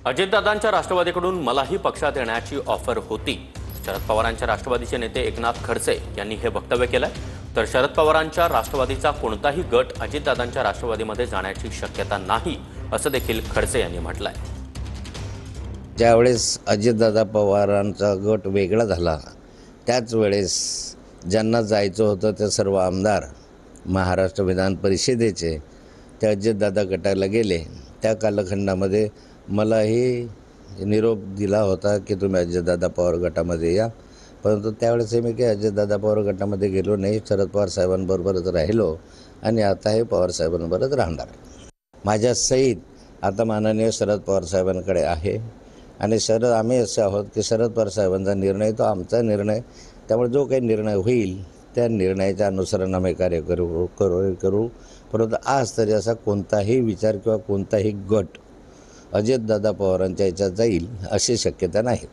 अजितदादांच्या राष्ट्रवादीकडून मलाही पक्षात येण्याची ऑफर होती. शरद पवारांच्या राष्ट्रवादीचे नेते एकनाथ खडसे यांनी हे वक्तव्य केलंय. तर शरद पवारांच्या राष्ट्रवादीचा कोणताही गट अजितदादांच्या राष्ट्रवादीमध्ये जाण्याची शक्यता नाही असं देखील खडसे यांनी म्हटलंय. ज्यावेळेस अजितदादा पवारांचा गट वेगळा झाला त्याच वेळेस ज्यांना जायचं होतं ते सर्व आमदार महाराष्ट्र विधान परिषदेचे ते अजितदादा गटाला गेले. त्या कालखंडामध्ये मलाही निरोप दिला होता की तुम्ही अजितदादा पवार गटामध्ये या, परंतु त्यावेळेस मी काही अजितदादा पवार गटामध्ये गेलो नाही. शरद पवार साहेबांबरोबरच राहिलो आणि आता हे पवार साहेबांबरोबरच राहणार. माझ्या सहित आता माननीय शरद पवार साहेबांकडे आहे आणि आम्ही असे आहोत की शरद पवार साहेबांचा निर्णय तो आमचा निर्णय, त्यामुळे जो काही निर्णय होईल त्या निर्णयाच्या अनुसरण आम्ही कार्य करू. परंतु आज तरी असा कोणताही विचार किंवा कोणताही गट अजितदादा पवारांच्या याच्यात जाईल अशी शक्यता नाही.